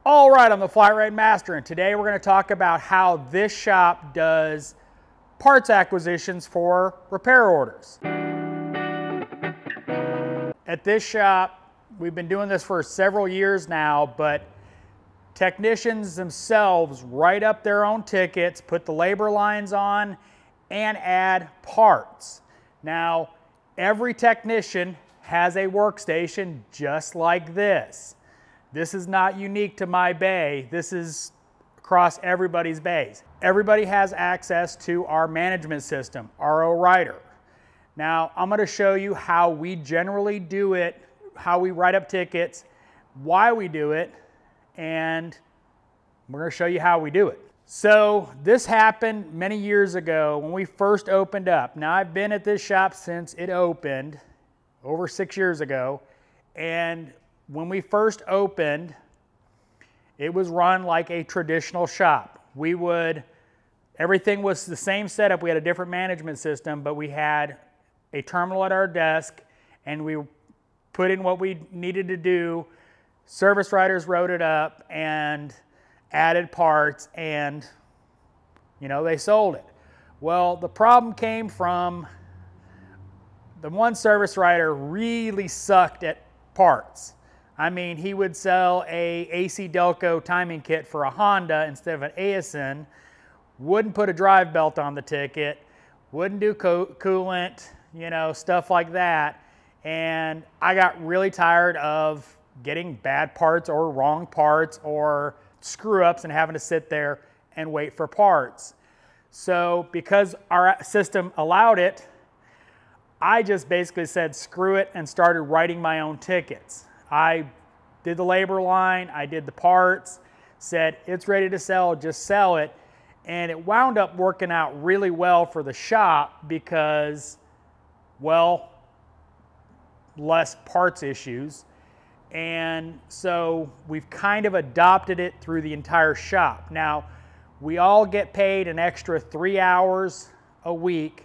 All right, I'm the flatratemaster, and today we're going to talk about how this shop does parts acquisitions for repair orders. At this shop, we've been doing this for several years now, but technicians themselves write up their own tickets, put the labor lines on, and add parts. Now, every technician has a workstation just like this. This is not unique to my bay. This is across everybody's bays. Everybody has access to our management system, our rorider. Now, I'm going to show you how we generally do it, how we write up tickets, why we do it, and we're going to show you how we do it. So this happened many years ago when we first opened up. Now, I've been at this shop since it opened over 6 years ago, and when we first opened, it was run like a traditional shop. Everything was the same setup. We had a different management system, but we had a terminal at our desk, and we put in what we needed to do. Service writers wrote it up and added parts, and they sold it. Well, the problem came from the one service writer really sucked at parts. I mean, he would sell a AC Delco timing kit for a Honda instead of an ASN, wouldn't put a drive belt on the ticket, wouldn't do coolant, stuff like that. And I got really tired of getting bad parts or wrong parts or screw-ups and having to sit there and wait for parts. So because our system allowed it, I just basically said screw it and started writing my own tickets. I did the labor line, I did the parts, said it's ready to sell, just sell it. And it wound up working out really well for the shop because, well, less parts issues. And so we've kind of adopted it through the entire shop. Now, we all get paid an extra 3 hours a week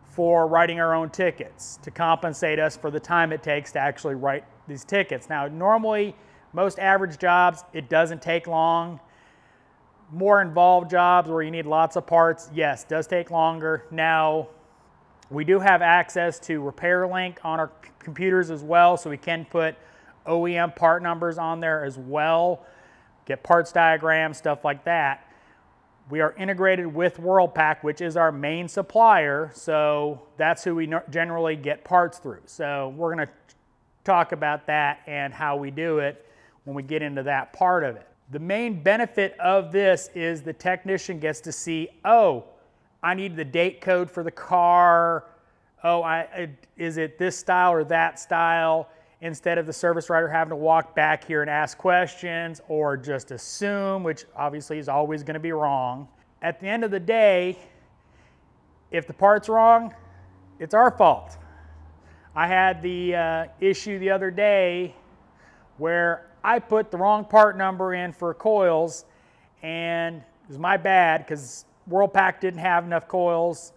for writing our own tickets to compensate us for the time it takes to actually write these tickets. Now, normally, most average jobs, it doesn't take long. More involved jobs where you need lots of parts, yes, does take longer. Now, we do have access to Repair Link on our computers as well, so we can put OEM part numbers on there as well, get parts diagrams, stuff like that. We are integrated with Worldpac, which is our main supplier, so that's who we generally get parts through. So we're going to talk about that and how we do it when we get into that part of it. The main benefit of this is the technician gets to see, oh, I need the date code for the car. Oh, is it this style or that style? Instead of the service writer having to walk back here and ask questions or just assume, which obviously is always going to be wrong. At the end of the day, if the part's wrong, it's our fault. I had the issue the other day where I put the wrong part number in for coils, and it was my bad because Worldpac didn't have enough coils.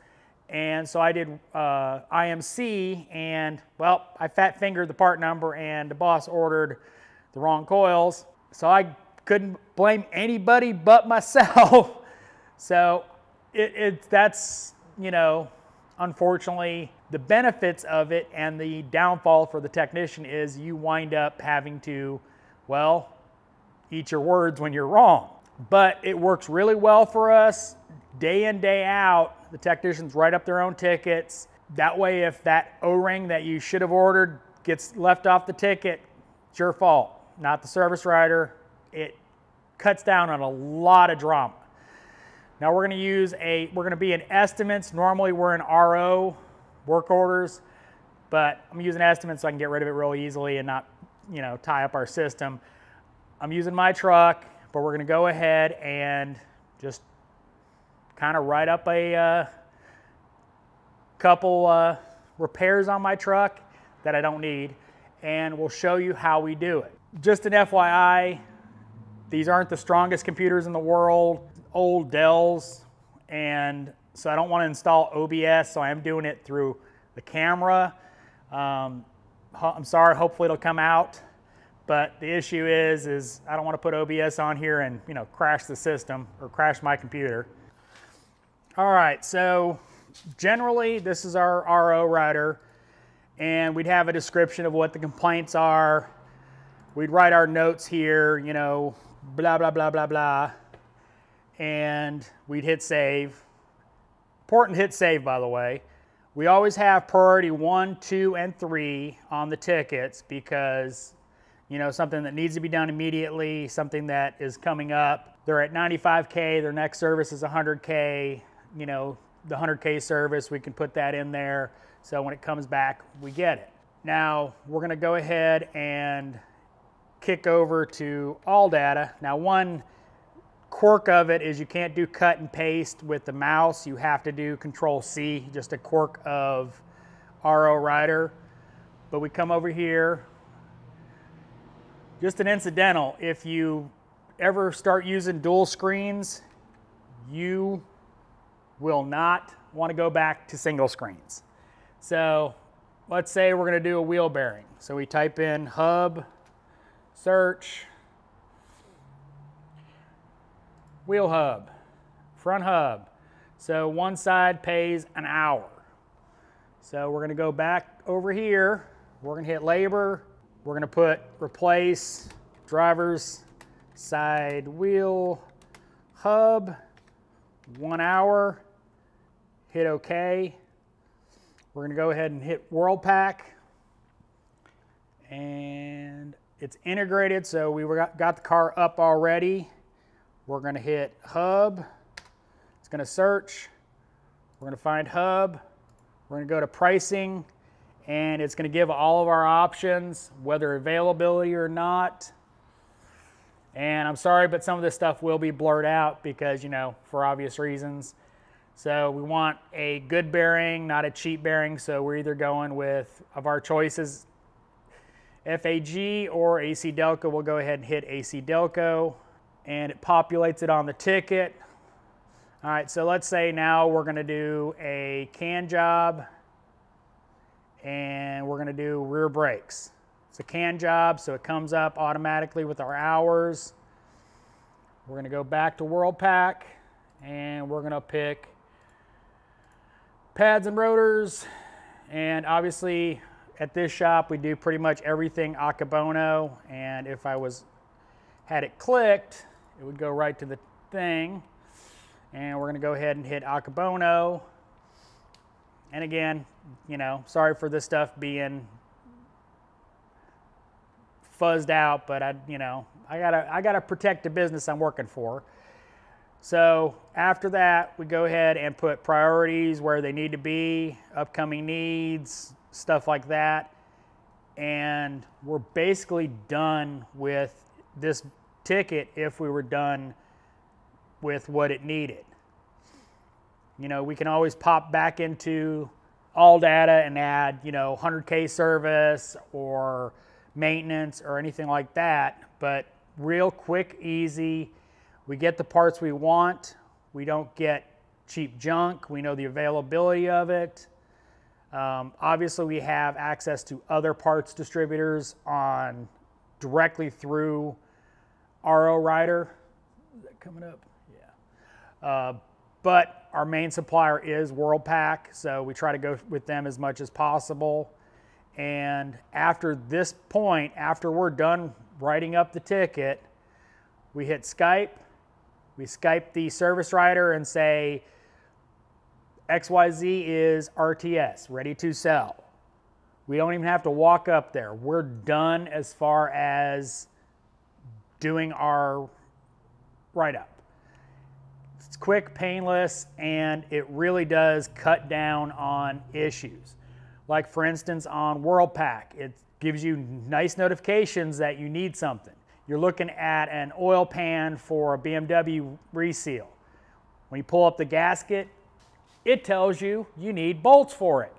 And so I did IMC, and well, I fat fingered the part number and the boss ordered the wrong coils. So I couldn't blame anybody but myself. So that's, unfortunately, the benefits of it, and the downfall for the technician is you wind up having to, well, eat your words when you're wrong. But it works really well for us. Day in, day out, the technicians write up their own tickets. That way, if that O-ring that you should have ordered gets left off the ticket, it's your fault, not the service writer. It cuts down on a lot of drama. Now we're going to be in estimates. Normally we're in RO, work orders, but I'm using estimates so I can get rid of it real easily and not, tie up our system. I'm using my truck, but we're going to go ahead and just kind of write up a couple repairs on my truck that I don't need, and we'll show you how we do it. Just an FYI, these aren't the strongest computers in the world, old Dells, and so I don't want to install OBS, so I am doing it through the camera. I'm sorry, hopefully it'll come out, But the issue is I don't want to put OBS on here and, you know, crash the system or crash my computer. All right, so generally this is our RO rider, and we'd have a description of what the complaints are. We'd write our notes here, you know, blah, blah, blah, blah, blah, and we'd hit save. Important to hit save, by the way. We always have priority 1, 2, and 3 on the tickets because, you know, something that needs to be done immediately, something that is coming up. They're at 95K, their next service is 100K, you know, the 100K service, we can put that in there. So when it comes back, we get it. Now, we're gonna go ahead and kick over to all data. Now, one quirk of it is you can't do cut and paste with the mouse. You have to do Control-C, just a quirk of RO rider. But we come over here. Just an incidental, if you ever start using dual screens, you will not want to go back to single screens. So let's say we're going to do a wheel bearing. So we type in hub, search, wheel hub, front hub. So one side pays an hour. So we're going to go back over here. We're going to hit labor. We're going to put replace driver's side wheel hub, 1 hour, hit OK. We're going to go ahead and hit World Pack. And it's integrated, so we got the car up already. We're going to hit hub. It's going to search. We're going to find hub. We're going to go to pricing. And it's going to give all of our options, whether availability or not. And I'm sorry, but some of this stuff will be blurred out because, you know, for obvious reasons. So we want a good bearing, not a cheap bearing. So we're either going with, of our choices, FAG or AC Delco. We'll go ahead and hit AC Delco, and it populates it on the ticket. All right, so let's say now we're going to do a can job. And we're going to do rear brakes. It's a can job, so it comes up automatically with our hours. We're going to go back to World Pack, and we're going to pick pads and rotors. And obviously, at this shop, we do pretty much everything Acrobono. And if I had it clicked, it would go right to the thing. And we're going to go ahead and hit Acrobono. And again, you know, sorry for this stuff being fuzzed out, but I gotta protect the business I'm working for. So after that, we go ahead and put priorities where they need to be, upcoming needs, stuff like that. And we're basically done with this ticket if we were done with what it needed. You know, we can always pop back into all data and add, you know, 100K service or maintenance or anything like that. But real quick, easy. We get the parts we want. We don't get cheap junk. We know the availability of it. Obviously, we have access to other parts distributors on directly through RO Rider. Is that coming up? Yeah. But our main supplier is World Pack, so we try to go with them as much as possible. And after this point, after we're done writing up the ticket, we hit Skype. We Skype the service writer and say, XYZ is RTS, ready to sell. We don't even have to walk up there. We're done as far as doing our write-up. It's quick, painless, and it really does cut down on issues. Like for instance on World Pack, it gives you nice notifications that you need something. You're looking at an oil pan for a BMW reseal. When you pull up the gasket, it tells you you need bolts for it.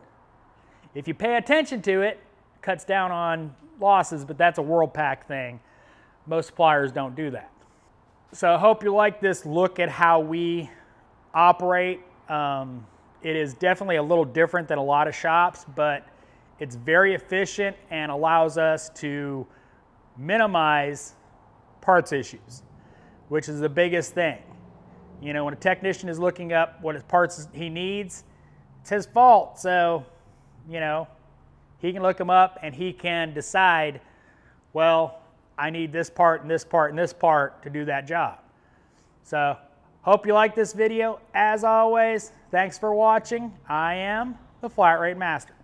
If you pay attention to it, it cuts down on losses, but that's a World Pack thing. Most suppliers don't do that. So I hope you like this look at how we operate. It is definitely a little different than a lot of shops, but it's very efficient and allows us to minimize parts issues, which is the biggest thing. You know, when a technician is looking up what parts he needs, it's his fault. So, you know, he can look them up and he can decide, well, I need this part and this part and this part to do that job. So, hope you like this video. As always, thanks for watching. I am the Flat Rate Master.